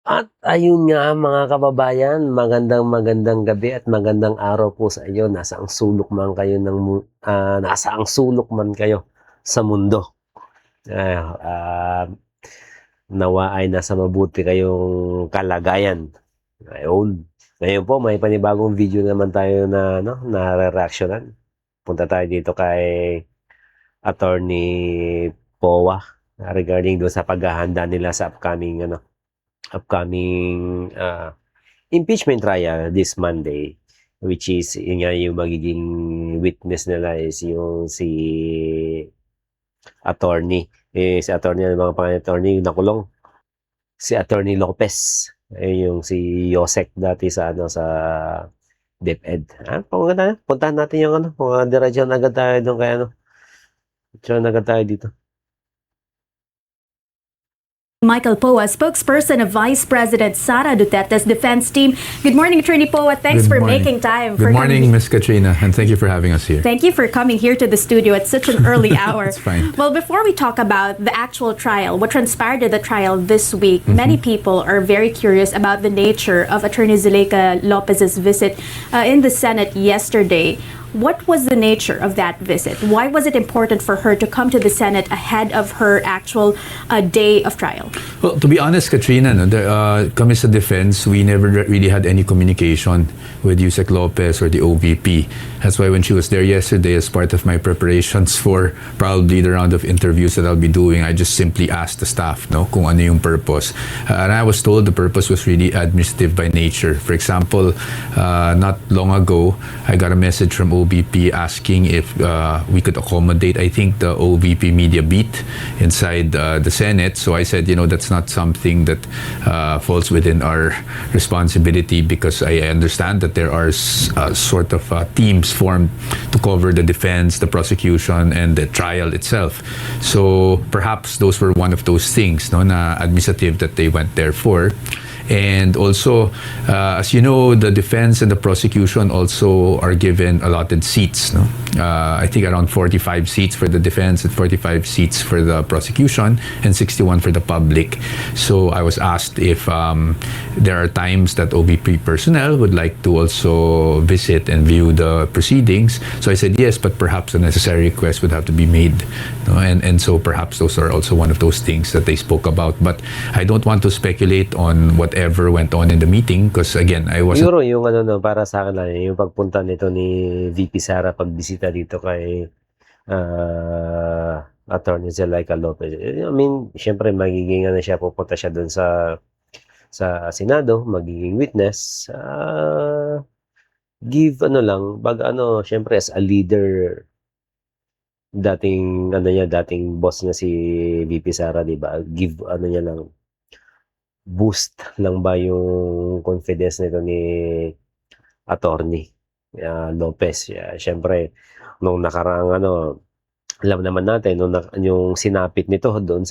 At ayun nga mga kababayan, magandang gabi at magandang araw po sa inyo. Nasaang sulok man kayo nasaang sulok man kayo sa mundo. Nawa ay nasa mabuti kayong kalagayan. Ayun. Ngayon po may panibagong video naman tayo na reactionan. Punta tayo dito kay Attorney Poa regarding do sa paghahanda nila sa upcoming impeachment trial this Monday, which is yun nga yung magiging witness nila is yung si attorney. Si attorney, ano mga pangalan attorney yung nakulong? Si Attorney Lopez. Yung si Yosek dati sa DepEd. Puntahan natin yung diretso na agad tayo doon kay diretso na agad tayo dito. Michael Poa, spokesperson of Vice President Sara Duterte's defense team. Good morning, Attorney Poa. Thanks for making time. Good morning, Ms. Katrina, and thank you for having us here. Thank you for coming here to the studio at such an early hour. It's fine. Well, before we talk about the actual trial, what transpired at the trial this week, many people are very curious about the nature of Attorney Zuleika Lopez's visit in the Senate yesterday. What was the nature of that visit? Why was it important for her to come to the Senate ahead of her actual day of trial? Well, to be honest, Katrina, kami sa defense, we never really had any communication with Yusek Lopez or the OVP. That's why when she was there yesterday as part of my preparations for probably the round of interviews that I'll be doing, I just simply asked the staff kung ano yung purpose. And I was told the purpose was really administrative by nature. For example, not long ago, I got a message from OVP asking if we could accommodate, I think, the OVP media beat inside the Senate. So I said, that's not something that falls within our responsibility, because I understand that there are sort of teams formed to cover the defense, the prosecution, and the trial itself. So perhaps those were one of those things na administrative that they went there for. And also, as you know, the defense and the prosecution also are given allotted seats. I think around 45 seats for the defense and 45 seats for the prosecution and 61 for the public. So I was asked if there are times that OVP personnel would like to also visit and view the proceedings. So I said yes, but perhaps a necessary request would have to be made. And so perhaps those are also one of those things that they spoke about. But I don't want to speculate on whatever went on in the meeting, because again, I wasn't... Siguro yung para sa akin lang, yung pagpunta nito ni VP Sara, pagbisita dito kay Attorney Zuleika Lopez. I mean, syempre magiging pupunta siya doon sa Senado, magiging witness. Give syempre as a leader, dating boss niya si VP Sara, di ba? Give niya lang, boost lang ba yung confidence nito ni Attorney Lopez. Syempre nung nakaraang alam naman natin yung sinapit nito doon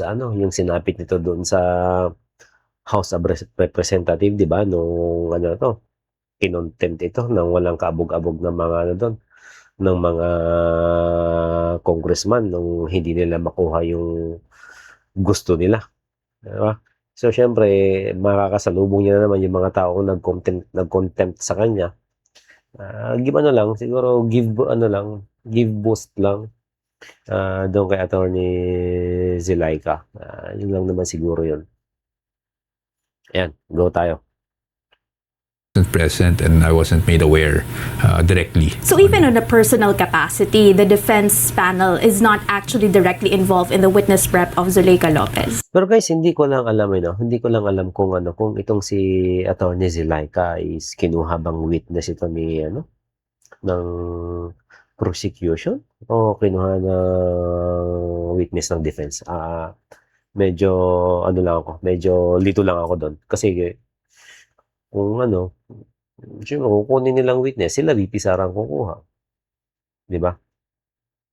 sa House of Representative, di ba? Nung kinontempt ito nang walang kaabog-abog ng mga doon, ng mga congressman, nung hindi nila makuha yung gusto nila, di ba? So syempre makakasalubong niya na naman yung mga taong nag-contempt sa kanya. Siguro give boost lang doon kay Attorney Zuleika. Yun lang naman siguro yun. Ayan, go tayo. Present, and I wasn't made aware directly. So even on a personal capacity, the defense panel is not actually directly involved in the witness prep of Zuleika Lopez. Pero guys, hindi ko lang alam kung itong si Attorney Zuleika is kinuha bang witness ito ni ng prosecution o kinuha ng witness ng defense. Medyo medyo lito lang ako doon kasi kung kukunin nilang witness, sila VP Sara ang kukuha. Di ba?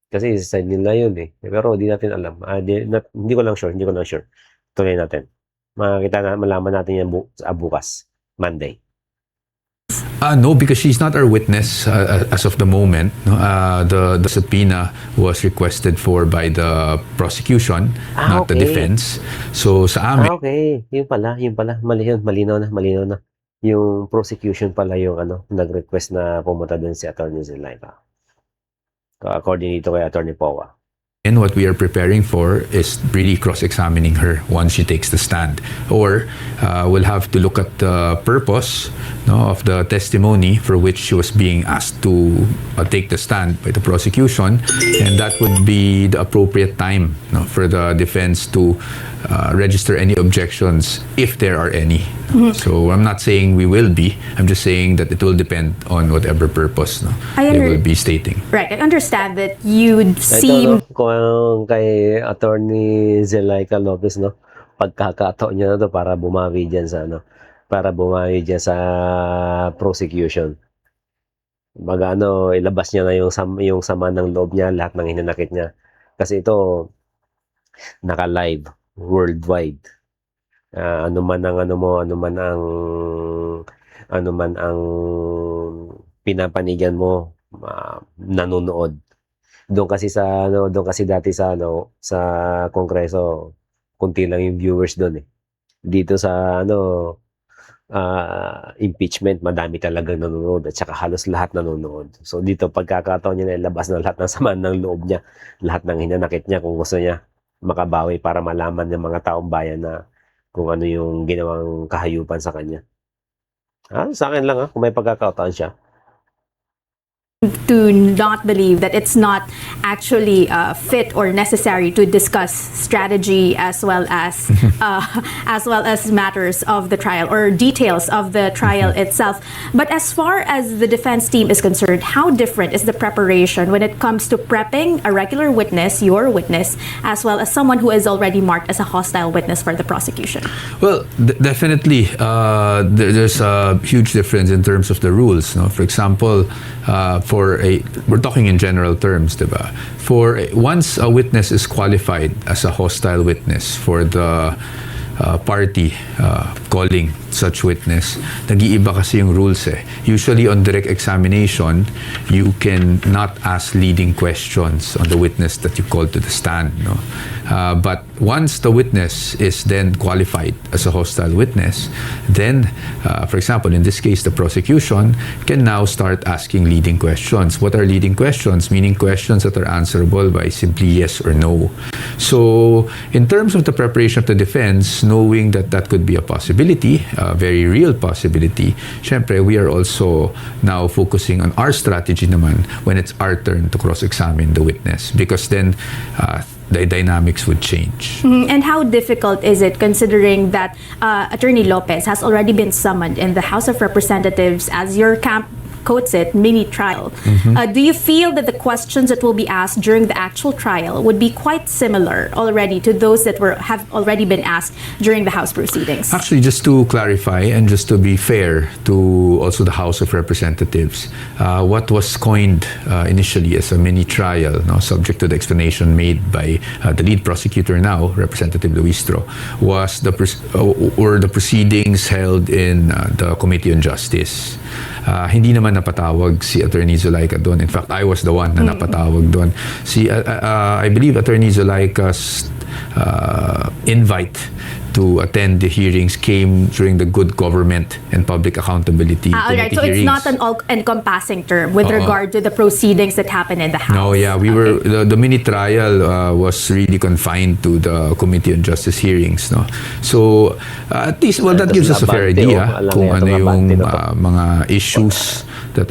Kasi sa side nila yun eh. Pero hindi natin alam. Hindi ko lang sure. Tuloy natin. Malaman natin yan bukas, Monday. No, because she's not our witness as of the moment. No? The subpoena was requested for by the prosecution, not the Okay. defense. So sa amin, Okay. Yun pala. Malinaw na. Yung prosecution pala yung nag-request na pumunta dun si Atty. Zulaika. According dito kay Atty. Poa. and what we are preparing for is really cross-examining her once she takes the stand. Or we'll have to look at the purpose, no, of the testimony for which she was being asked to take the stand by the prosecution, and that would be the appropriate time, no, for the defense to register any objections if there are any. So I'm not saying we will be. I'm just saying that it will depend on whatever purpose, no, they will be stating. Right. I understand that you Ito, seem no, kung kay Attorney Zulaika Lopez, no, pagkakataon niya na to para bumawi dyan sa prosecution. Ilabas niya na yung sama ng loob niya, lahat ng hinanakit niya. Kasi ito, naka-live worldwide. Ano man ang pinapanigan mo, nanonood. Doon kasi dati sa Kongreso, kunti lang yung viewers doon eh. Dito sa impeachment, madami talagang nanonood at saka halos lahat nanonood. So dito pagkakataon niya na ilabas na lahat ng sama ng loob niya, lahat ng hinanakit niya kung gusto niya makabawi para malaman ng mga taong bayan na kung ano yung ginawang kahayupan sa kanya. Sa akin lang kung may pagkakataon siya. to not believe that it's not actually fit or necessary to discuss strategy as well as matters of the trial or details of the trial itself. But as far as the defense team is concerned, how different is the preparation when it comes to prepping a regular witness, your witness, as well as someone who is already marked as a hostile witness for the prosecution? Well, definitely, there's a huge difference in terms of the rules. No? For example, we're talking in general terms, diba? Once a witness is qualified as a hostile witness for the party calling such witness, nag-iiba kasi yung rules eh. Usually on direct examination, you can not ask leading questions on the witness that you call to the stand. No? But once the witness is then qualified as a hostile witness, then, for example, in this case, the prosecution can now start asking leading questions. What are leading questions? Meaning questions that are answerable by simply yes or no. So, in terms of the preparation of the defense, knowing that that could be a possibility, a very real possibility, syempre, we are also now focusing on our strategy naman when it's our turn to cross-examine the witness, because then the dynamics would change. And how difficult is it, considering that Attorney Lopez has already been summoned in the House of Representatives, as your camp quotes it, mini trial? Do you feel that the questions that will be asked during the actual trial would be quite similar already to those that have already been asked during the House proceedings? Actually, just to clarify and just to be fair to also the House of Representatives, what was coined initially as a mini trial, no, subject to the explanation made by the lead prosecutor now, Representative Luistro, was the proceedings held in the Committee on Justice. Hindi naman napatawag si Attorney Zulaika doon. In fact, I was the one na napatawag doon. I believe Attorney Zulaika's invite to attend the hearings came during the Good Government and Public Accountability Alright, so hearings. it's not an all-encompassing term with regard to the proceedings that happen in the House. No, yeah, we were the mini trial was really confined to the Committee on Justice hearings, no. So at least, well, that gives us a fair idea kung ano yung mga issues that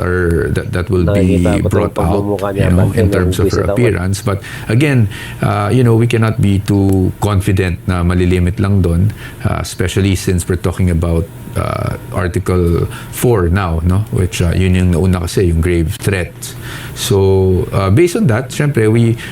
will be brought out, in terms of her appearance. But again, we cannot be too confident na malilimit lang doon, especially since we're talking about Article 4 now, no? Which yun yung nauna kasi, yung grave threats. So, based on that, syempre,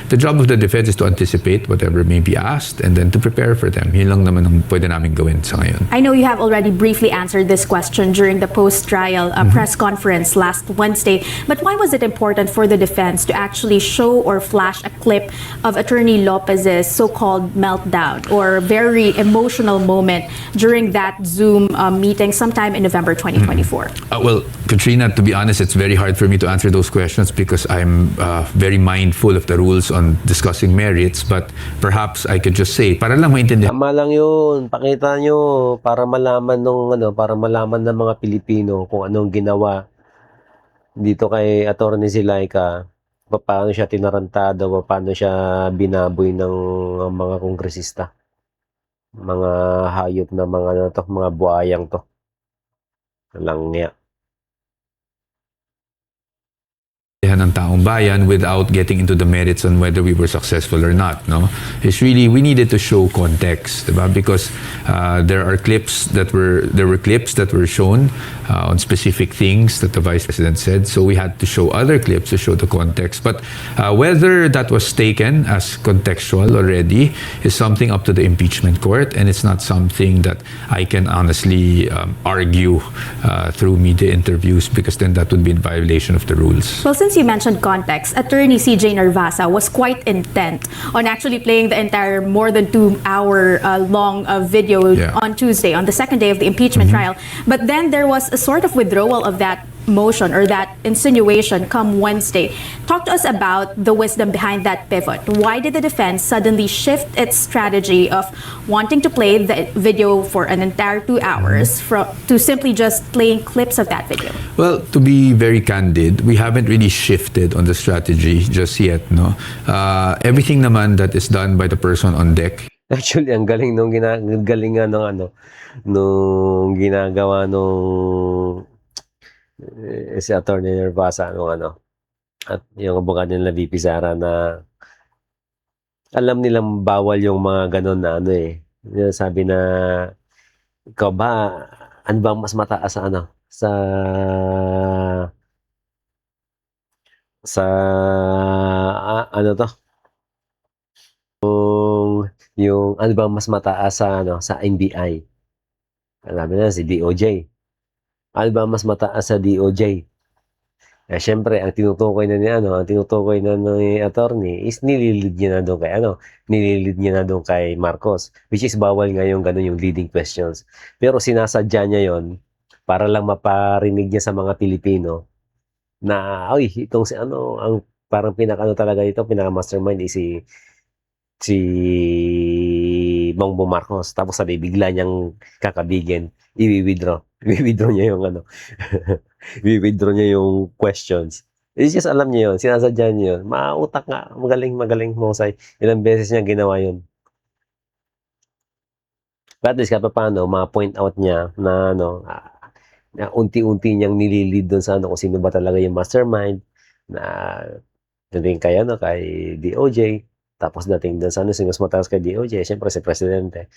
the job of the defense is to anticipate whatever may be asked and then to prepare for them. Yun lang naman ang pwede namin gawin sa ngayon. I know you have already briefly answered this question during the post-trial press conference last Wednesday, but why was it important for the defense to actually show or flash a clip of Attorney Lopez's so-called meltdown or very emotional emotional moment during that Zoom meeting sometime in November 2024? Well, Katrina, to be honest, it's very hard for me to answer those questions because I'm very mindful of the rules on discussing merits. But perhaps I could just say, para lang maintindihan. Tama lang yun. Pakita nyo para malaman para malaman ng mga Pilipino kung anong ginawa dito kay Atty. Zulaika, paano siya tinarantado, paano siya binaboy ng mga kongresista. Mga hayop na mga buhayang to. Langya. Ng taong bayan without getting into the merits on whether we were successful or not, no? It's really, we needed to show context, diba? Because there were clips that were shown on specific things that the Vice President said, so we had to show other clips to show the context. But whether that was taken as contextual already is something up to the impeachment court, and it's not something that I can honestly argue through media interviews, because then that would be in violation of the rules. Well, since you mentioned context, Attorney CJ Narvasa was quite intent on actually playing the entire more than 2-hour long video on Tuesday, on the second day of the impeachment trial. But then there was a sort of withdrawal of that motion or that insinuation come Wednesday. Talk to us about the wisdom behind that pivot. Why did the defense suddenly shift its strategy of wanting to play the video for an entire 2 hours to simply just playing clips of that video? Well, to be very candid, we haven't really shifted on the strategy just yet, no? Everything naman that is done by the person on deck. Actually, ang galing nung galingan nung ginagawa nung si Atty. Narvasa at yung abogado nila VP Sara na alam nilang bawal yung mga ganon na sabi na ikaw ba ano bang mas mataas sa yung ano bang mas mataas sa NBI. Sabi na si DOJ. Ano ba mas mataas sa DOJ? Syempre, ang tinutukoy na ni attorney is nililid niya na doon kay Marcos, which is bawal nga yung ganun yung leading questions. Pero sinasadya niya yon para lang maparinig niya sa mga Pilipino na itong ang parang talaga ito, pinaka-mastermind is si Bongbong Marcos. Tapos sabi, bigla niyang kakabigin, i-withdraw niya yung i-withdraw niya yung questions. It's just alam niya yun, sinasadya niya yun. Mautak nga, magaling Mosay. Ilang beses niya ginawa yun. But at least paano, ma-point out niya na na unti-unti niyang nililid doon sa kung sino ba talaga yung mastermind, na dating kay DOJ, tapos dating doon sa sino mas mataas kay DOJ, syempre si Presidente.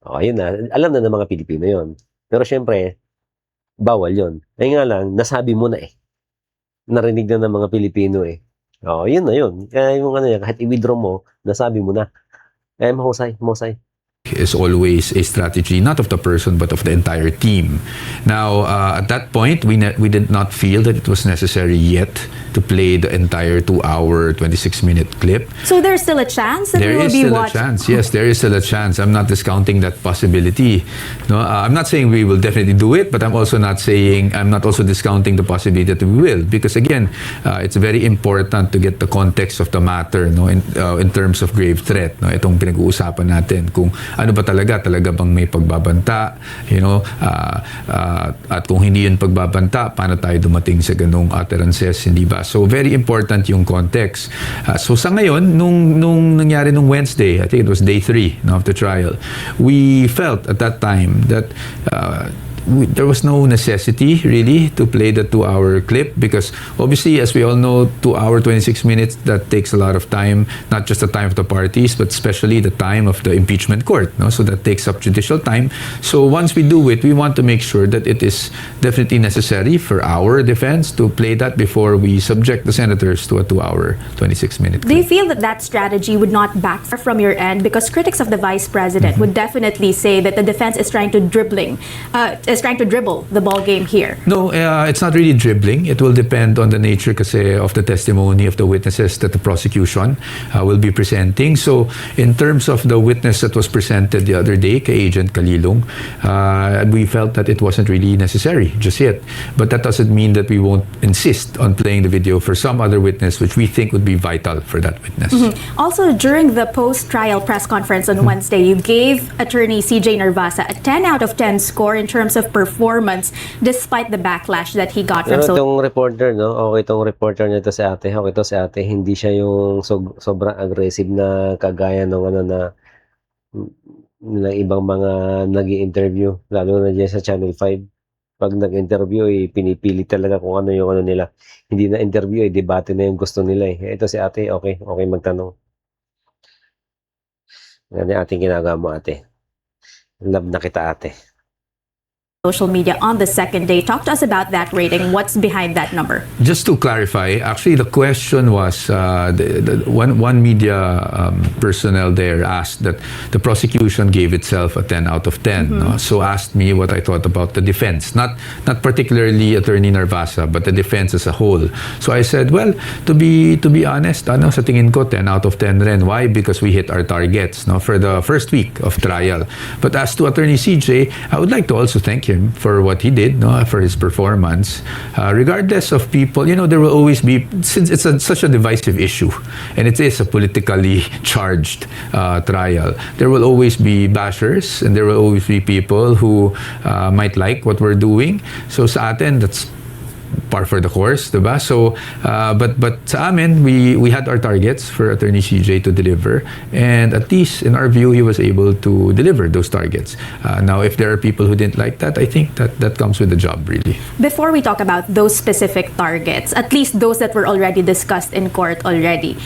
Ayun na, alam na ng mga Pilipino yun. Pero syempre, bawal yun. Nga lang, nasabi mo na narinig na ng mga Pilipino yun na yun. Kaya yung kahit i-withdraw mo, nasabi mo na. Mahusay. Is always a strategy, not of the person, but of the entire team. Now, at that point, we did not feel that it was necessary yet to play the entire 2-hour, 26-minute clip. So there's still a chance that there we will is be still watched? a chance. Yes, there is still a chance. I'm not discounting that possibility. No, I'm not saying we will definitely do it, but I'm not also discounting the possibility that we will, because again, it's very important to get the context of the matter, no, in terms of grave threat. No, itong pinag-uusapan natin, kung ano ba talaga bang may pagbabanta, at kung hindi yun pagbabanta, paano tayo dumating sa ganung utterances, hindi ba? So very important yung context. So sa ngayon, nung nangyari nung Wednesday, I think it was day 3 of the trial, we felt at that time that there was no necessity really to play the 2-hour clip, because obviously, as we all know, 2-hour 26 minutes, that takes a lot of time, not just the time of the parties, but especially the time of the impeachment court, no? So that takes up judicial time. So once we do it, we want to make sure that it is definitely necessary for our defense to play that before we subject the senators to a 2-hour 26-minute clip. Do you feel that strategy would not backfire from your end? Because critics of the Vice President would definitely say that the defense is trying to is trying to dribble the ball game here. No, it's not really dribbling. It will depend on the nature kasi of the testimony of the witnesses that the prosecution will be presenting. So, in terms of the witness that was presented the other day, kay Agent Kalilong, we felt that it wasn't really necessary just yet. But that doesn't mean that we won't insist on playing the video for some other witness which we think would be vital for that witness. Also, during the post-trial press conference on Wednesday, you gave Attorney CJ Narvasa a 10 out of 10 score in terms of performance despite the backlash that he got from Pero itong reporter, no? Okay itong reporter nito si ate. Okay to si ate. Hindi siya yung sobrang aggressive na kagaya ng ano na ng ibang mga nag-i-interview. Lalo na dyan sa Channel 5. Pag nag-interview, pinipili talaga kung ano yung ano nila. Hindi na interview, debate na yung gusto nila eh. Ito si ate, okay magtanong. Yan yung ating ginagawa mo ate. Love na kita ate. social media on the second day. Talk to us about that rating. What's behind that number? Just to clarify, actually the question was, one media personnel there asked that the prosecution gave itself a 10 out of 10. No? So asked me what I thought about the defense, not particularly Attorney Narvasa, but the defense as a whole. So I said, well, to be honest, sa tingin ko 10 out of 10 rin. Why? Because we hit our targets, no, for the first week of trial. But as to Attorney CJ, I would like to also thank him for what he did, no, for his performance. Regardless of people, there will always be, since it's such a divisive issue, and it is a politically charged trial, there will always be bashers, and there will always be people who might like what we're doing. So sa atin, that's par for the course, diba? So, but sa amin, we had our targets for Attorney CJ to deliver, and at least in our view, he was able to deliver those targets. Now, if there are people who didn't like that, I think that comes with the job, really. Before we talk about those specific targets, at least those that were already discussed in court already,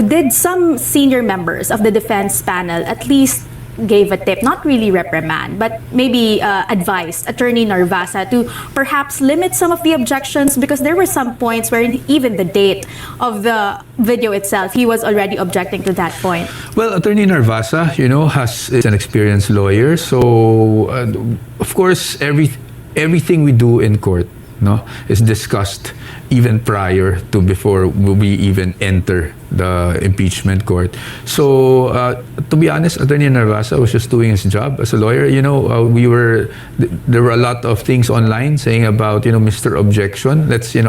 did some senior members of the defense panel at least gave a tip, not really reprimand, but maybe advised Attorney Narvasa to perhaps limit some of the objections, because there were some points where even the date of the video itself, he was already objecting to that point? Well, Attorney Narvasa, is an experienced lawyer, so of course everything we do in court, is discussed even prior to before we even enter the impeachment court. So, to be honest, Attorney Narvasa was just doing his job as a lawyer. There were a lot of things online saying about, Mr. Objection. Let's the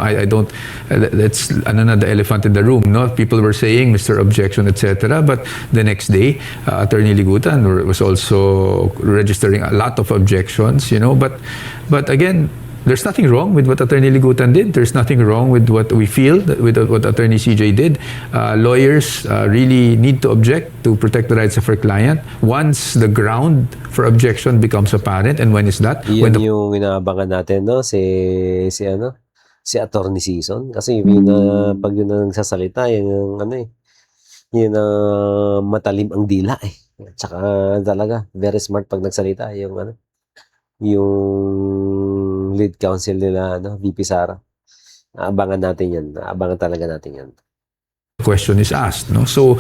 elephant in the room, no? People were saying Mr. Objection, etc. But the next day, Attorney Ligutan was also registering a lot of objections, But again, there's nothing wrong with what Attorney Ligutan did. There's nothing wrong with what we feel, with what Attorney CJ did. Lawyers really need to object to protect the rights of our client once the ground for objection becomes apparent. And when is that? Yun yung inaabangan natin, no? Si Attorney Season. Kasi pag yun na nagsasalita, yun matalim ang dila eh. Tsaka talaga, very smart pag nagsalita. Yung lead counsel nila, VP Sara. Abangan natin yan. Abangan talaga natin yan. Question is asked, no? So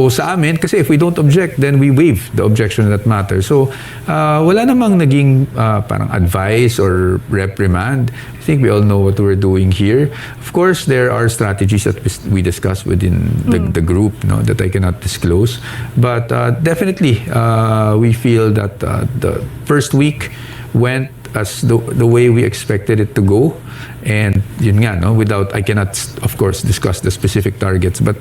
sa amin, kasi if we don't object, then we waive the objection that matters. So wala namang naging parang advice or reprimand. I think we all know what we're doing here. Of course, there are strategies that we discuss within the group, that I cannot disclose. But definitely, we feel that the first week went as the way we expected it to go. And yun nga, I cannot, of course, discuss the specific targets, but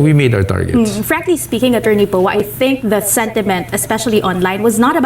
we made our targets. Frankly speaking, Attorney Poa, I think the sentiment, especially online, was not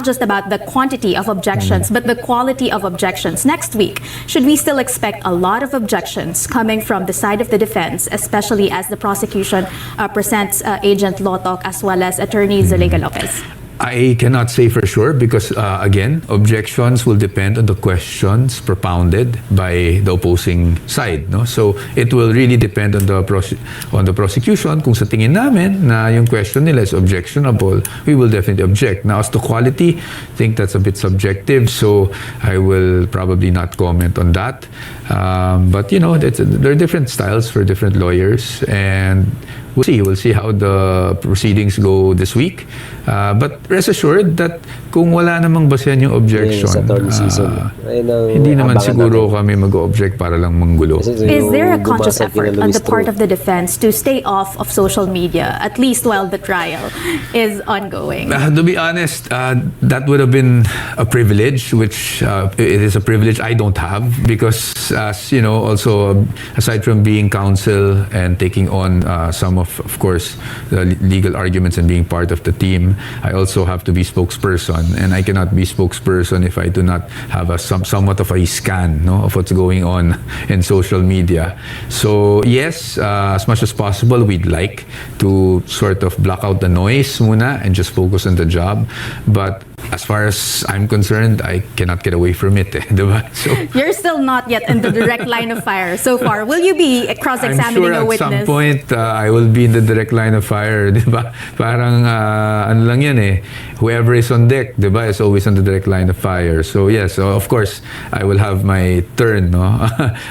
just about the quantity of objections, but the quality of objections. Next week, should we still expect a lot of objections coming from the side of the defense, especially as the prosecution presents Agent Lotok as well as Attorney Zuleika Lopez? I cannot say for sure because, again, objections will depend on the questions propounded by the opposing side. No? So, it will really depend on the prosecution. Kung sa tingin namin na yung question nila is objectionable, we will definitely object. Now, as to quality, I think that's a bit subjective, so I will probably not comment on that. But, there are different styles for different lawyers, and We'll see how the proceedings go this week. But rest assured that kung wala namang basehan yung objection, Sa attorney season. hindi naman siguro kami mag-object para lang manggulo. Is there a conscious effort on the part of the defense to stay off of social media, at least while the trial is ongoing? To be honest, that would have been a privilege, which it is a privilege I don't have because, as you know, also aside from being counsel and taking on some of course, the legal arguments and being part of the team, I also have to be spokesperson, and I cannot be spokesperson if I do not have somewhat of a scan, no, of what's going on in social media. So yes, as much as possible, we'd like to sort of block out the noise muna and just focus on the job. But as far as I'm concerned, I cannot get away from it. Diba? So, You're still not yet in the direct line of fire so far. Will you be cross-examining I'm sure a witness? at some point, I will be in the direct line of fire. Diba? Parang, ano lang yan eh. Whoever is on deck, diba, is always on the direct line of fire. So yes, so of course, I will have my turn, no,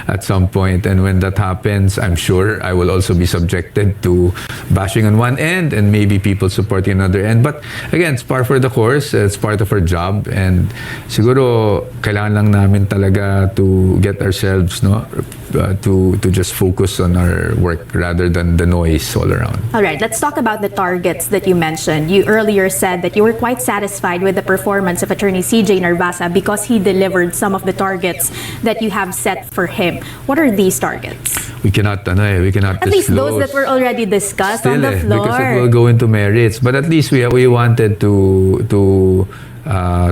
at some point. And when that happens, I'm sure I will also be subjected to bashing on one end and maybe people supporting another end. But again, it's par for the course. It's part of our job. And siguro, kailangan lang namin talaga to get ourselves, no, to just focus on our work rather than the noise all around. All right, let's talk about the targets that you mentioned. You earlier said that you were quite satisfied with the performance of Attorney CJ Narvasa because he delivered some of the targets that you have set for him. What are these targets? We cannot At least those that were already discussed on the floor. Because it will go into merits. But at least we wanted to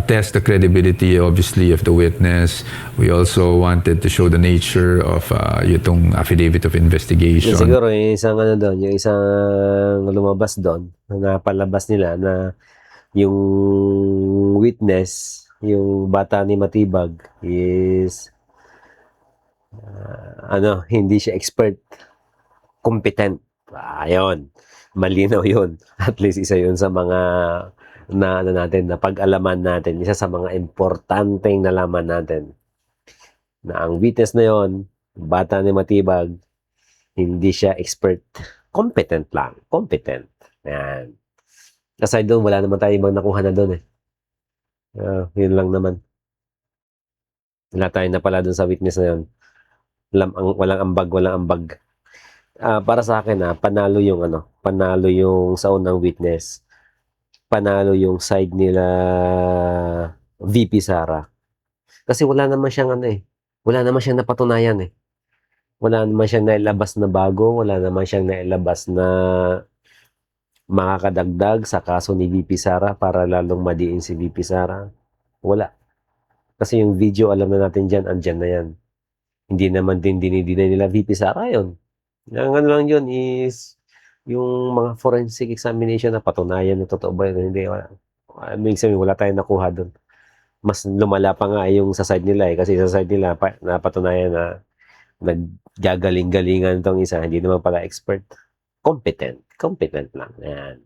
test the credibility, obviously, of the witness. We also wanted to show the nature of itong affidavit of investigation. Siguro yung isang ano doon, yung isang lumabas doon, na palabas nila na yung witness, yung bata ni Matibag is hindi siya expert, competent. Ayun, malinaw yun. At least isa yun sa mga na pag-alaman natin, isa sa mga importanteng nalaman natin na ang witness na yon, bata ni Matibag, hindi siya expert, competent lang, competent. Yan. Aside doon, wala naman tayo ibang nakuha na doon eh. Yun lang naman. Wala tayo na pala doon sa witness na yun. Walang ambag. Para sa akin panalo yung sa unang witness. Panalo yung side nila VP Sara. Kasi wala naman siyang wala naman siyang napatunayan eh. Wala naman siyang nailabas na bago, wala naman siyang nailabas na makakadagdag sa kaso ni VP Sara para lalong madiin si VP Sara. Wala. Kasi yung video, alam na natin dyan, andyan na yan. Hindi naman din dinidinay nila VP Sara yun. Ang ano lang yun is yung mga forensic examination na patunayan na totoo ba yun. Hindi, wala. Wala tayong nakuha doon. Mas lumala pa nga yung sa side nila eh. Kasi sa side nila, napatunayan na naggagaling-galingan tong isa. Hindi naman pala expert. Competent lang. Yan.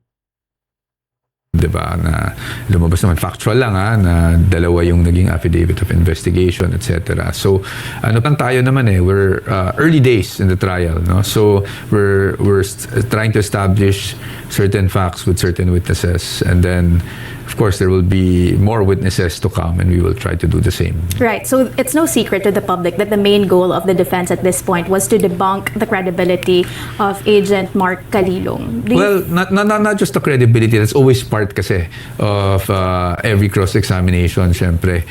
Diba, na lumabas naman factual lang na dalawa yung naging affidavit of investigation, etc. So ano pang tayo naman we're early days in the trial, no? So we're trying to establish certain facts with certain witnesses, and then of course there will be more witnesses to come, and we will try to do the same. Right. So it's no secret to the public that the main goal of the defense at this point was to debunk the credibility of Agent Mark Calilong. Well, not just the credibility. That's always part kasi of every cross-examination, syempre.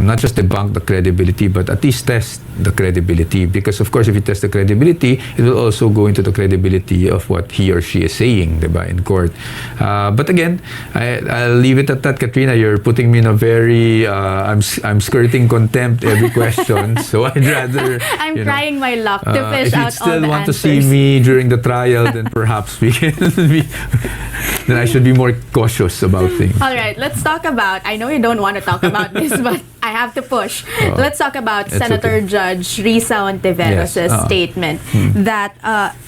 Not just debunk the credibility, but at least test the credibility. Because of course, if you test the credibility, it will also go into the credibility of what he or she is saying, diba, in court. But again, I'll leave it at that, Katrina. You're putting me in a very, I'm skirting contempt every question. So I'd rather, I'm trying my luck to fish if you out all still the want answers. to see me during the trial, then perhaps we can then I should be more cautious about things. All right, let's talk about, I know you don't want to talk about this, but I have to push. Oh, Let's talk about it's Senator okay. Judge Risa Ontiveros' Yes. statement that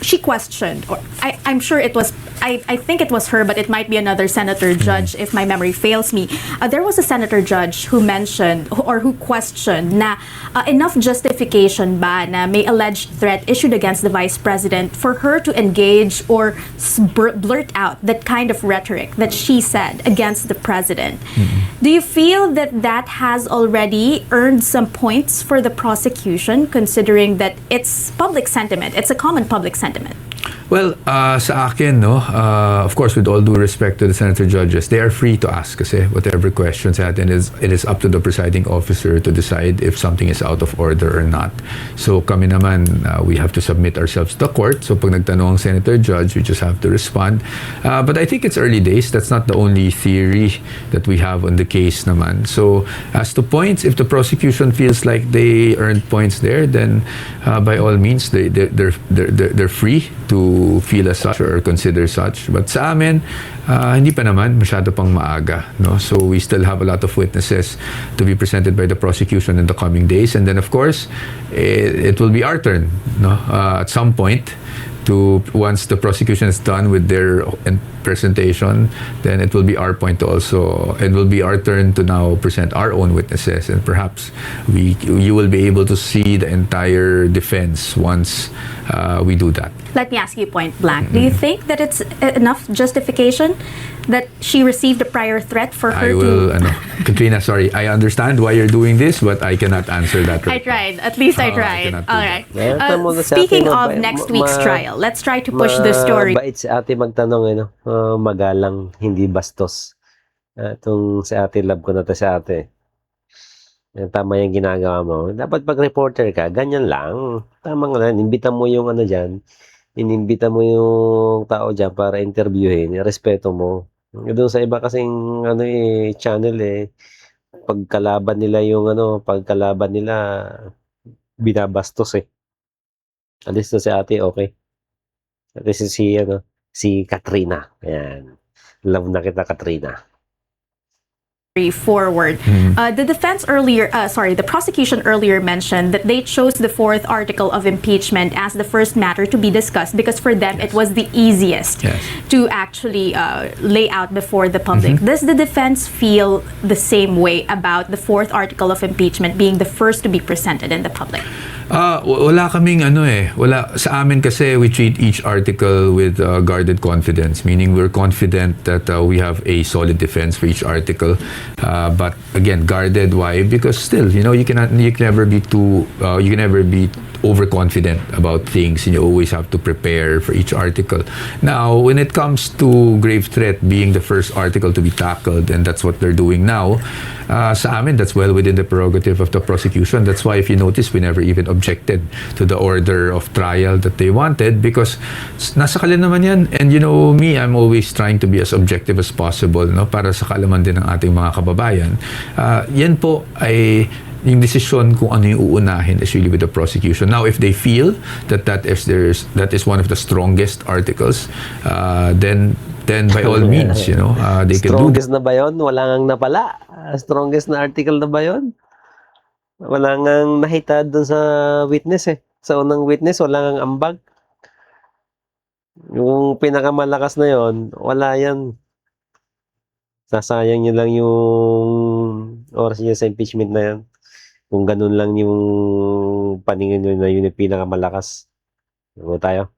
she questioned, or I'm sure it was, I think it was her, but it might be another senator judge if my memory fails me. There was a senator judge who mentioned or who questioned na enough justification ba na may alleged threat issued against the vice president for her to engage or blurt out that kind of rhetoric that she said against the president. Do you feel that that has already earned some points for the prosecution, considering that it's public sentiment, it's a common public sentiment? Well, sa akin, no, of course, with all due respect to the senator judges, they are free to ask kasi whatever questions at, and it is up to the presiding officer to decide if something is out of order or not. So kami naman, we have to submit ourselves to the court. So pag nagtanong ang senator judge, we just have to respond. But I think it's early days. That's not the only theory that we have on the case naman. So as to points, if the prosecution feels like they earned points there, then by all means, they're free to feel as such or consider such. But sa amin, hindi pa naman, masyado pang maaga. No? So we still have a lot of witnesses to be presented by the prosecution in the coming days. And then of course, it will be our turn, no? At some point, once the prosecution is done with their presentation, then it will be our point to also, it will be our turn to now present our own witnesses, and perhaps you will be able to see the entire defense once we do that. Let me ask you point blank. Do you think that it's enough justification that she received a prior threat for her I will, Katrina, sorry, I understand why you're doing this, but I cannot answer that. I tried. At least I I tried. cannot do All that. right. Meron mo na sa Speaking atin, of next week's trial, let's try to push the story. Mabait si ate magtanong, magalang, hindi bastos. Itong si ate, love ko na to si ate. Tama yung ginagawa mo. Dapat pag reporter ka, ganyan lang. Tama nga lang. Imbita mo yung dyan. Inimbita mo yung tao dyan para interviewin. Respeto mo. Doon sa iba kasing channel pagkalaban nila binabastos At least to si ate, okay. At least si Katrina. Ayan. Love na kita, Katrina. Forward. The prosecution earlier mentioned that they chose the fourth article of impeachment as the first matter to be discussed because for them it was the easiest to actually lay out before the public. Does the defense feel the same way about the fourth article of impeachment being the first to be presented in the public? Wala kaming wala sa amin kasi we treat each article with guarded confidence, meaning we're confident that we have a solid defense for each article, but again guarded. Why? Because still, you can never be overconfident about things, and you always have to prepare for each article. Now, when it comes to grave threat being the first article to be tackled, and that's what they're doing now, sa amin, that's well within the prerogative of the prosecution. That's why, if you notice, we never even objected to the order of trial that they wanted, because nasa kanila naman yan. And me, I'm always trying to be as objective as possible, no, para sa kaalaman din ng ating mga kababayan. Yan po ay yung decision kung ano yung uunahin is really with the prosecution. Now, if they feel that is one of the strongest articles, then by all means, they can do. Strongest na ba yun? Wala ngang napala. Strongest na article na ba yun? Wala ngang nahitad dun sa witness Sa unang witness, wala ngang ambag. Yung pinakamalakas na yon, wala yan. Sasayang nyo lang yung oras niya sa impeachment na yan. Kung ganun lang yung paningin nyo na yun yung pinakamalakas. Ano tayo?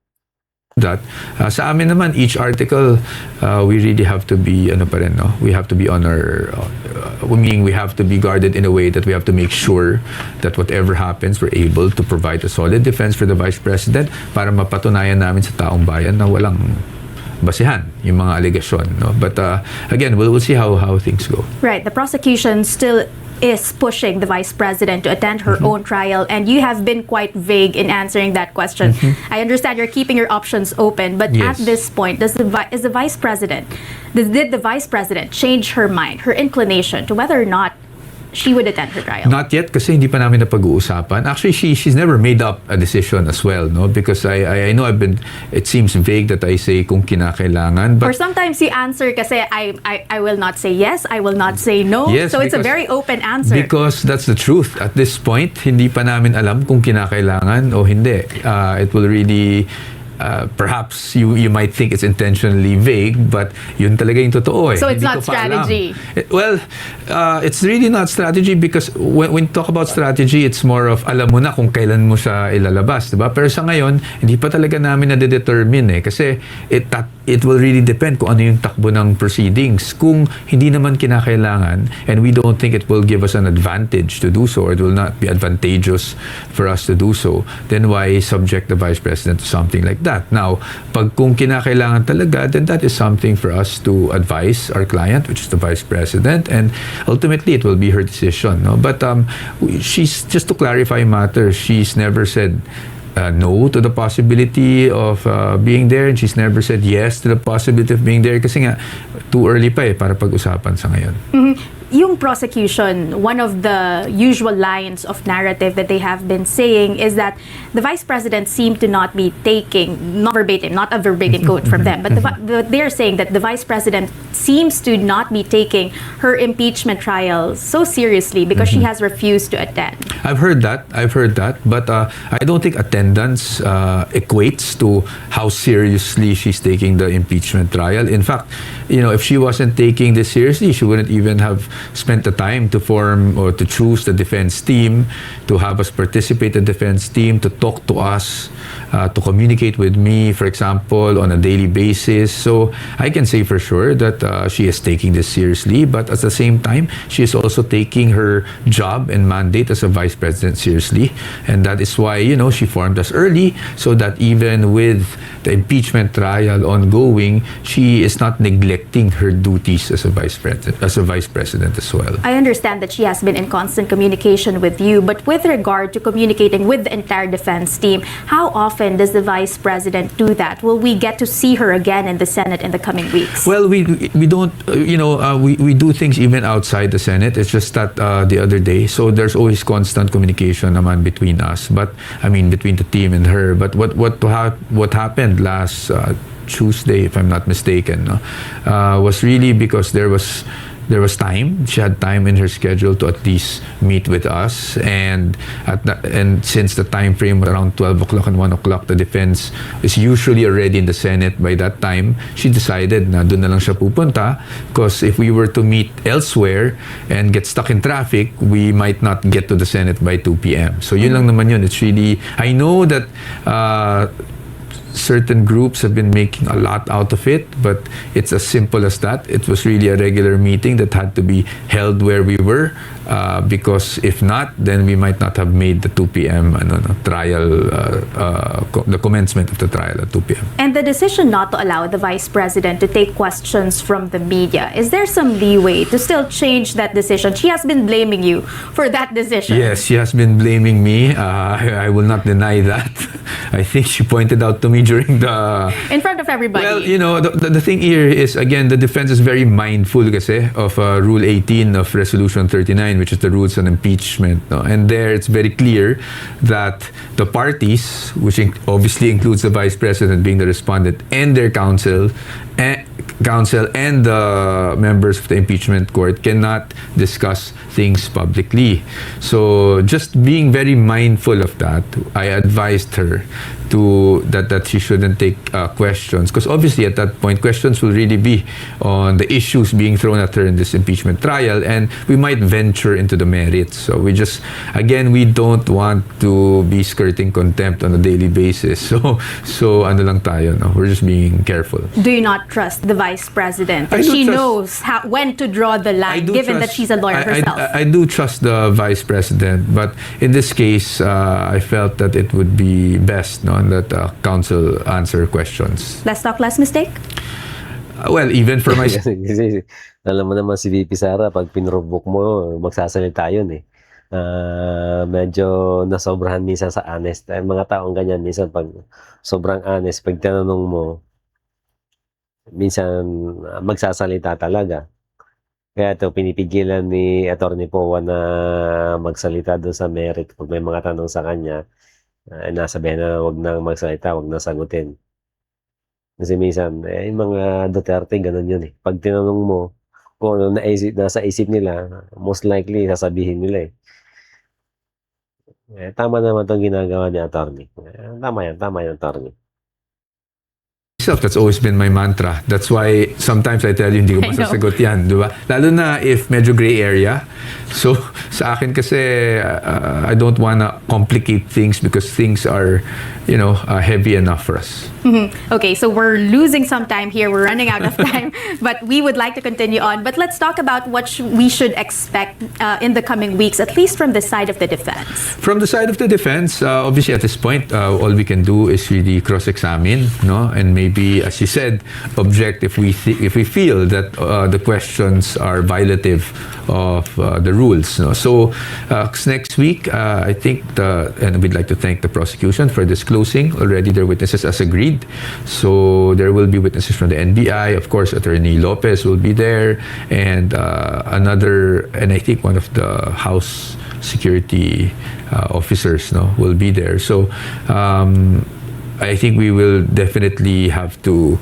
That sa amin naman, each article we really have to be we have to be on our meaning we have to be guarded in a way that we have to make sure that whatever happens, we're able to provide a solid defense for the Vice President para mapatunayan namin sa taong bayan na walang basihan yung mga allegation, no? But again, we'll see how things go. Right, the prosecution still is pushing the Vice President to attend her own trial, and you have been quite vague in answering that question. I understand you're keeping your options open, but at this point, did the Vice President change her mind, her inclination to whether or not she would attend her trial? Not yet kasi hindi pa namin napag-uusapan. Actually, she's never made up a decision as well, no? Because I know it seems vague that I say kung kinakailangan, Or but sometimes you answer kasi I will not say yes, I will not say no. Yes, so it's a because- very open answer. because that's the truth. At this point, hindi pa namin alam kung kinakailangan o hindi. It will really perhaps you might think it's intentionally vague, but yun talaga yung totoo eh. So it's Hindi not ko pa alam. strategy. Well, it's really not strategy because when you talk about strategy, it's more of alam mo na kung kailan mo siya ilalabas, diba? Pero sa ngayon, hindi pa talaga namin na-determine eh. Kasi it will really depend kung ano yung takbo ng proceedings. Kung hindi naman kinakailangan and we don't think it will give us an advantage to do so or it will not be advantageous for us to do so, then why subject the Vice President to something like that? Now, pag kung kinakailangan talaga, then that is something for us to advise our client, which is the Vice President, and ultimately it will be her decision. No? But she's, just to clarify matters, she's never said no to the possibility of being there, and she's never said yes to the possibility of being there kasi nga too early pa eh para pag-usapan sa ngayon. Yung prosecution, one of the usual lines of narrative that they have been saying is that the Vice President seemed to not be taking, not verbatim, not a verbatim quote from them, but they're saying that the Vice President seems to not be taking her impeachment trial so seriously because she has refused to attend. I've heard that, but I don't think attendance equates to how seriously she's taking the impeachment trial. In fact, if she wasn't taking this seriously, she wouldn't even have spent the time to form or to choose the defense team, to have us participate in the defense team, to talk to us, to communicate with me, for example, on a daily basis. So I can say for sure that she is taking this seriously, but at the same time, she is also taking her job and mandate as a Vice President seriously. And that is why, she formed us early so that even with the impeachment trial ongoing, she is not neglecting her duties as a Vice President as well. I understand that she has been in constant communication with you, but with regard to communicating with the entire defense team, how often does the Vice President do that? Will we get to see her again in the Senate in the coming weeks? Well, we don't, we do things even outside the Senate. It's just that the other day, so there's always constant communication naman between us, but I mean between the team and her. But what happened last Tuesday, if I'm not mistaken, was really because there was time. She had time in her schedule to at least meet with us, and since the time frame around 12 o'clock and 1 o'clock, the defense is usually already in the Senate by that time. She decided na doon na lang siya pupunta because if we were to meet elsewhere and get stuck in traffic, we might not get to the Senate by 2 p.m. So yun lang naman yun. It's really, I know that certain groups have been making a lot out of it, but it's as simple as that. It was really a regular meeting that had to be held where we were, because if not, then we might not have made the 2 p.m. Trial, the commencement of the trial at 2 p.m. And the decision not to allow the Vice President to take questions from the media, is there some leeway to still change that decision? She has been blaming you for that decision. Yes, she has been blaming me. I will not deny that. I think she pointed out to me during the... In front of everybody. Well, the thing here is, again, the defense is very mindful kasi of Rule 18 of Resolution 39, which is the rules on impeachment. No? And there it's very clear that the parties, which obviously includes the Vice President being the respondent and their counsel and the members of the impeachment court cannot discuss things publicly. So just being very mindful of that, I advised her that she shouldn't take questions, because obviously at that point questions will really be on the issues being thrown at her in this impeachment trial, and we might venture into the merits. So we don't want to be skirting contempt on a daily basis. So ano lang tayo, no? We're just being careful. Do you not trust the Vice President? That she knows when to draw the line, given that she's a lawyer herself? I do trust the Vice President, but in this case, I felt that it would be best, no, that counsel answer questions. Less talk, less mistake? Well, even for my... Kasi alam mo naman si VP Sara, pag pinrovok mo, magsasalita yun eh. Medyo nasobrahan minsan sa honest. Mga taong ganyan, minsan pag sobrang honest, pag tinanong mo, minsan magsasalita talaga. Kaya ito, pinipigilan ni Atty Poa na magsalita doon sa merit. Pag may mga tanong sa kanya, nasabihan na wag nang magsalita, wag nang sagutin. Kasi minsan, yung mga Duterte, ganun yun eh. Pag tinanong mo kung ano nasa isip nila, most likely, sasabihin nila eh. Tama naman itong ginagawa ni attorney. Tama yan, attorney. That's always been my mantra. That's why sometimes I tell you, hindi ko I know. masasagot yan, di ba? Lalo na if medyo gray area. So, sa akin kasi, I don't wanna complicate things because things are, heavy enough for us. Okay, so we're losing some time here. We're running out of time, but we would like to continue on. But let's talk about what we should expect in the coming weeks, at least from the side of the defense. From the side of the defense, obviously at this point, all we can do is really cross-examine, no, and maybe, as you said, object if we feel that the questions are violative of the rules. No? So next week, I think, and we'd like to thank the prosecution for disclosing already their witnesses as agreed. So there will be witnesses from the NBI, of course, Attorney Lopez will be there, and and I think one of the House security officers, will be there. So I think we will definitely have to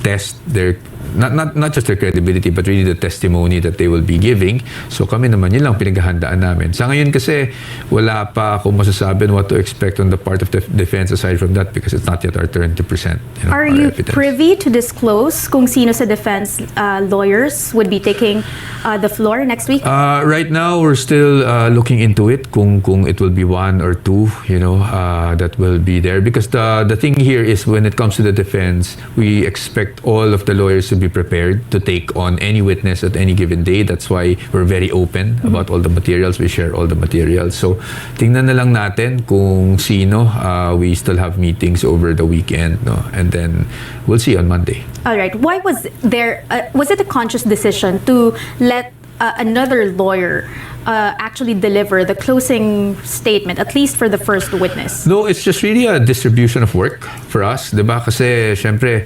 test their not just their credibility but really the testimony that they will be giving. So kami naman yun lang pinaghahandaan namin. Sa ngayon kasi wala pa akong masasabi on what to expect on the part of the defense aside from that because it's not yet our turn to present. Are you privy to disclose kung sino sa defense lawyers would be taking the floor next week? Right now we're still looking into it kung it will be one or two, that will be there because the thing here is when it comes to the defense, we expect all of the lawyers to be prepared to take on any witness at any given day. That's why we're very open about all the materials. We share all the materials. So, tingnan na lang natin kung sino. We still have meetings over the weekend, no? And then we'll see on Monday. All right. Why was there? Was it a conscious decision to let another lawyer actually deliver the closing statement, at least for the first witness? No, it's just really a distribution of work for us, diba? Kasi, syempre,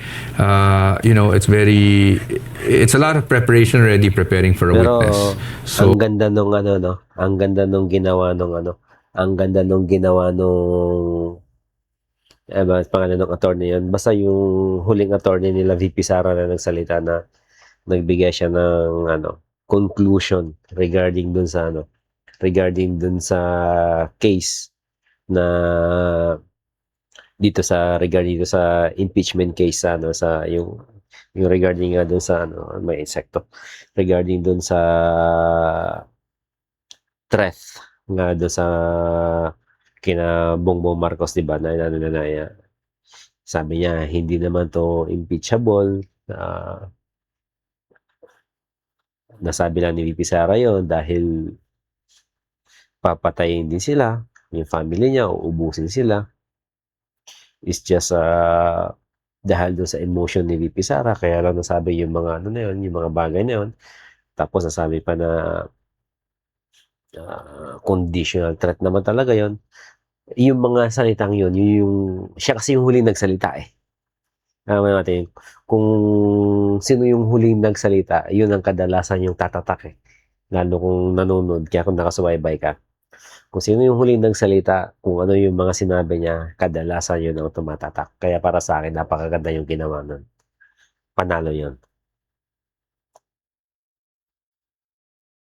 it's a lot of preparation already preparing for a witness. So, ang ganda nung ang ganda nung ginawa nung pangalan ng attorney yun. Basta yung huling attorney nila, VP Sara na nagsalita na nagbigay siya ng conclusion regarding dun sa case na regarding dito sa impeachment case sa yung regarding nga dun sa may insekto regarding dun sa threat nga dun sa kina Bongbong Marcos, di ba, na sabi niya hindi naman to impeachable. Nasabi lang ni VP Sara yun dahil papatayin din sila, yung family niya, uubusin sila. It's just dahil doon sa emotion ni VP Sara, kaya lang nasabi yung mga yung mga bagay na yun. Tapos nasabi pa na conditional threat naman talaga yun. Yung mga salitang yun, siya kasi yung huling nagsalita eh. Natin, kung sino yung huling nagsalita, yun ang kadalasan yung tatatak eh. Lalo kung nanonood, kaya kung nakasubaybay ka. Kung sino yung huling nagsalita, kung ano yung mga sinabi niya, kadalasan yun ang tumatatak. Kaya para sa akin, napakaganda yung ginawa nun. Panalo yun.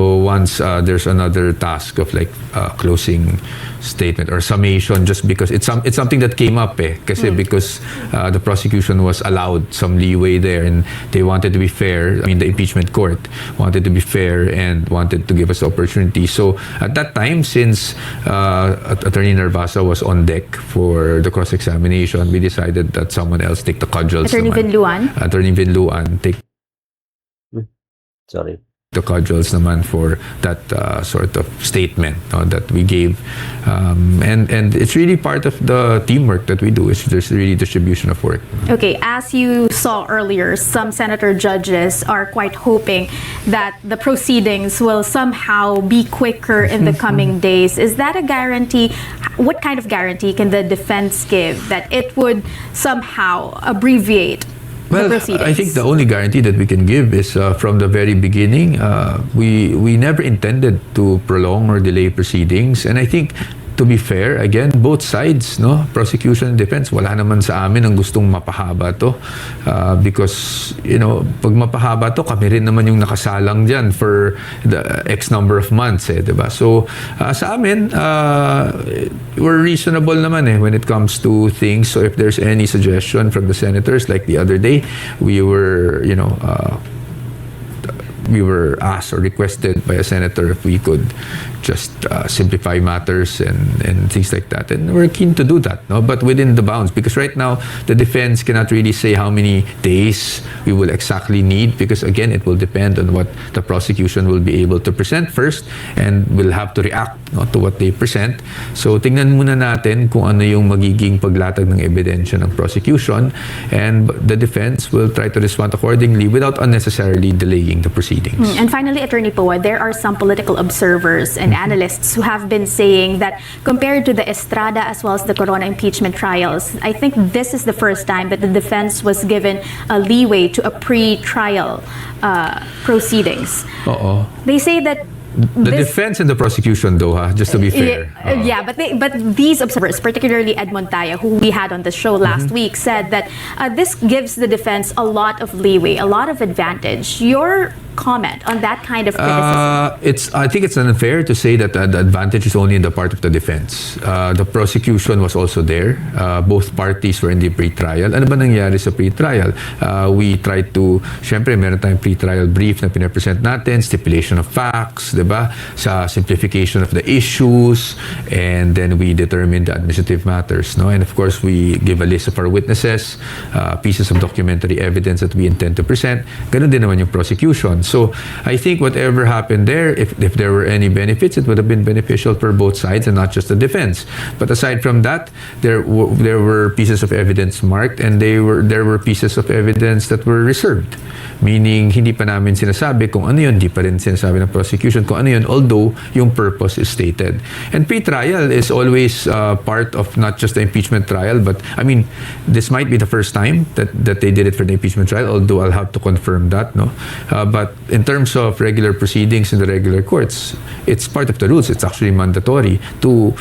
So once there's another task of like closing statement or summation, just because it's something that came up kasi because the prosecution was allowed some leeway there and they wanted to be fair. I mean, the impeachment court wanted to be fair and wanted to give us the opportunity. So at that time, since Attorney Narvasa was on deck for the cross-examination, we decided that someone else take the cudgels. Attorney Pinklawan? Attorney Pinklawan take the cudgels naman for that sort of statement that we gave, and it's really part of the teamwork that we do. There's really distribution of work. Okay, as you saw earlier, some senator judges are quite hoping that the proceedings will somehow be quicker in the coming days. Is that a guarantee? What kind of guarantee can the defense give that it would somehow abbreviate Well, proceedings? I think the only guarantee that we can give is from the very beginning, we never intended to prolong or delay proceedings. And I think, to be fair, again, both sides, no, prosecution and defense, wala naman sa amin ang gustong mapahaba to. Because, pag mapahaba to, kami rin naman yung nakasalang dyan for the X number of months, diba? So, sa amin, we're reasonable naman when it comes to things. So, if there's any suggestion from the senators, like the other day, we were asked or requested by a senator if we could just simplify matters and things like that. And we're keen to do that, no? But within the bounds. Because right now, the defense cannot really say how many days we will exactly need because, again, it will depend on what the prosecution will be able to present first and will have to react to what they present. So, tingnan muna natin kung ano yung magiging paglatag ng ebidensya ng prosecution, and the defense will try to respond accordingly without unnecessarily delaying the proceedings. And finally, Attorney Poa, there are some political observers and analysts who have been saying that compared to the Estrada as well as the Corona impeachment trials, I think this is the first time that the defense was given a leeway to a pre-trial proceedings. They say that the defense and the prosecution, though, just to be fair. But these observers, particularly Ed Montaya, who we had on the show last week, said that this gives the defense a lot of leeway, a lot of advantage. Your comment on that kind of criticism? I think it's unfair to say that the advantage is only in the part of the defense. The prosecution was also there. Both parties were in the pre-trial. Ano ba nangyari sa pre-trial? We tried to, syempre, meron tayong pre-trial brief na pinapresent natin, stipulation of facts, diba? Sa simplification of the issues, and then we determine the administrative matters, no? And of course, we give a list of our witnesses, pieces of documentary evidence that we intend to present. Ganun din naman yung prosecution. So I think whatever happened there, if there were any benefits, it would have been beneficial for both sides and not just the defense. But aside from that, there were pieces of evidence marked, and there were pieces of evidence that were reserved. Meaning, hindi pa namin sinasabi kung ano yun, hindi pa rin sinasabi ng prosecution kung ano yun, although yung purpose is stated. And pre-trial is always part of not just the impeachment trial, but I mean, this might be the first time that they did it for the impeachment trial, although I'll have to confirm that, no? But in terms of regular proceedings in the regular courts, it's part of the rules. It's actually mandatory to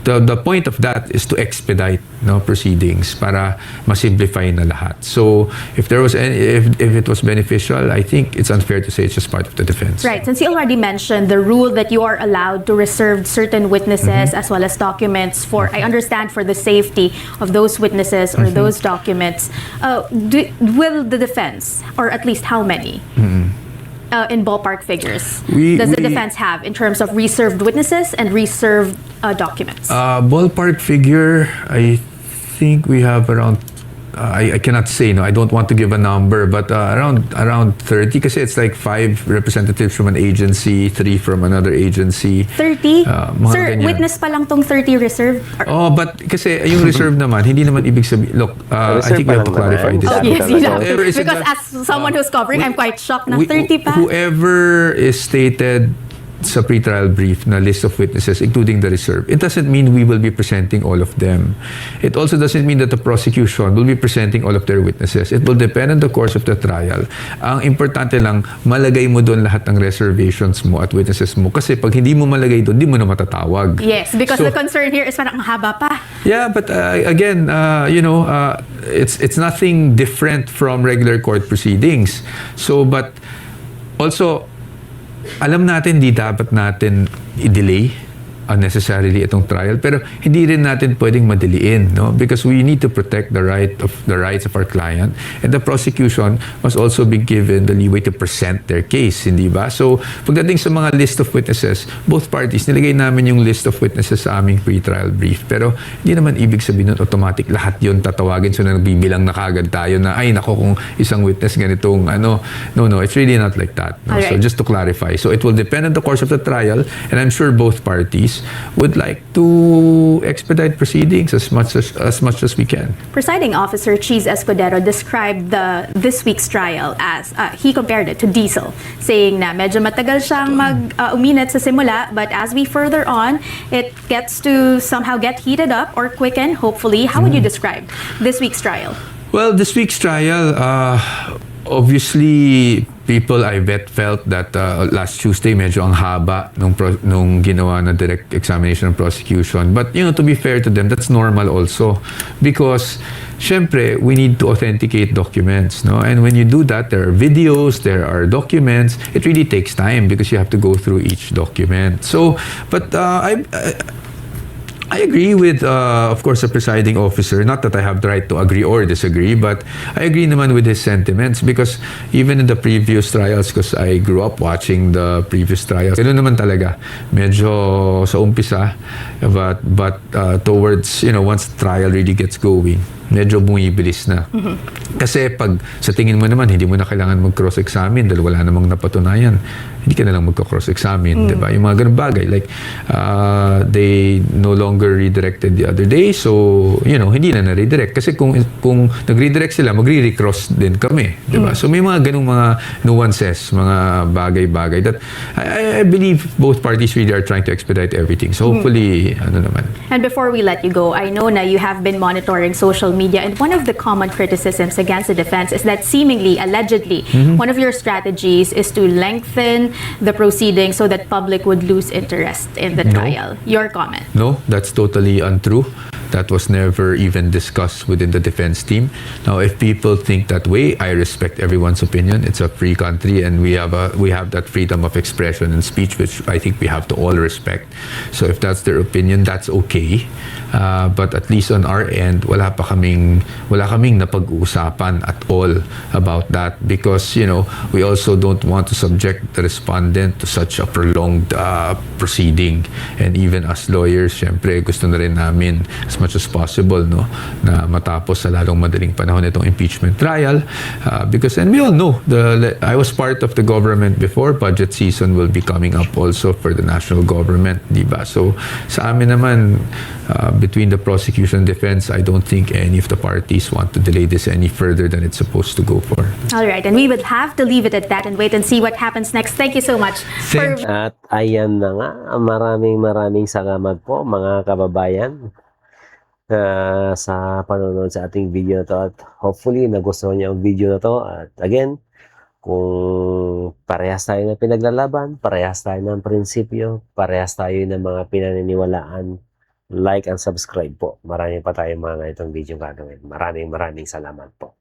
the point of that is to expedite proceedings para masimplify na lahat. So if there was if it was beneficial, I think it's unfair to say it's just part of the defense. Right. Since you already mentioned the rule that you are allowed to reserve certain witnesses as well as documents for, I understand, for the safety of those witnesses or those documents, will the defense, or at least how many? In ballpark figures, does the defense have in terms of reserved witnesses and reserved documents? Ballpark figure, I think we have around, I cannot say, I don't want to give a number, but around 30, kasi it's like 5 representatives from an agency, 3 from another agency. 30? Sir, ganyan. witness pa lang tong 30 reserved? But kasi yung reserve naman, hindi naman ibig sabihin, look, I think we have to clarify this. Yes, you know. Whoever is Because as someone who's covering, I'm quite shocked na 30 pa. Whoever is stated sa pre-trial brief na list of witnesses, including the reserve, it doesn't mean we will be presenting all of them. It also doesn't mean that the prosecution will be presenting all of their witnesses. It will depend on the course of the trial. Ang importante lang, malagay mo doon lahat ng reservations mo at witnesses mo. Kasi pag hindi mo malagay doon, di mo na matatawag. Yes, because the concern here is parang ang haba pa. Yeah, but again, it's nothing different from regular court proceedings. So, but also, alam natin di dapat natin i-delay unnecessarily itong trial, pero hindi rin natin pwedeng madiliin, no? Because we need to protect the rights of our client, and the prosecution must also be given the leeway to present their case, hindi ba? So pagdating sa mga list of witnesses, both parties, nilagay namin yung list of witnesses sa aming pre-trial brief, pero hindi naman ibig sabihin nun automatic lahat yun tatawagin, so na nagbibilang na kagad tayo na ay nako kung isang witness ganitong no, it's really not like that, no? Right. So just to clarify, so it will depend on the course of the trial, and I'm sure both parties would like to expedite proceedings as much as we can. Presiding Officer Cheese Escudero described this week's trial as, he compared it to diesel, saying na medyo matagal siyang uminit sa simula, but as we further on, it gets to somehow get heated up or quicken, hopefully. How would you describe this week's trial? Well, this week's trial, obviously, people I bet felt that last Tuesday medyo ang haba nung ginawa na direct examination ng prosecution. But, to be fair to them, that's normal also. Because, syempre, we need to authenticate documents, no? And when you do that, there are videos, there are documents. It really takes time because you have to go through each document. So, but I agree with, of course, the presiding officer. Not that I have the right to agree or disagree, but I agree naman with his sentiments because even in the previous trials, because I grew up watching the previous trials, ganoon naman talaga. Medyo sa umpisa, but towards, once the trial really gets going, medyo bumibilis na. Kasi pag sa tingin mo naman, hindi mo na kailangan mag-cross-examine dahil wala namang napatunayan, hindi ka na lang magka-cross-examine, di ba? Yung mga ganun bagay. Like, they no longer redirected the other day, so, hindi na na-redirect. Kasi kung nag-redirect sila, magre-recross din kami, di ba? So, may mga ganung mga nuances, mga bagay-bagay that I believe both parties really are trying to expedite everything. So, hopefully, naman. And before we let you go, I know na you have been monitoring social media, and one of the common criticisms against the defense is that seemingly, allegedly, one of your strategies is to lengthen the proceedings so that public would lose interest in the trial. Your comment? No, that's totally untrue. That was never even discussed within the defense team. Now, if people think that way, I respect everyone's opinion. It's a free country, and we have that freedom of expression and speech, which I think we have to all respect. So, if that's their opinion, that's okay. But at least on our end, wala kaming napag-uusapan at all about that because we also don't want to subject the respondent to such a prolonged proceeding. And even as lawyers, syempre gusto na rin namin as much as possible na matapos sa lalong madaling panahon itong impeachment trial because, and we all know, I was part of the government before. Budget season will be coming up also for the national government, diba? So sa amin naman, between the prosecution and defense, I don't think any of the parties want to delay this any further than it's supposed to go for. All right, and we would have to leave it at that and wait and see what happens next. Thank you so much. At ayan na nga, maraming salamat po mga kababayan sa panonood sa ating video na to, at hopefully nagustuhan niyo ang video na to. At again, kung parehas tayo ng pinaglalaban, parehas tayo ng prinsipyo, parehas tayo ng mga pinaniniwalaan, like and subscribe po. Marami pa tayong mga ganitong video gagawin. Maraming salamat po.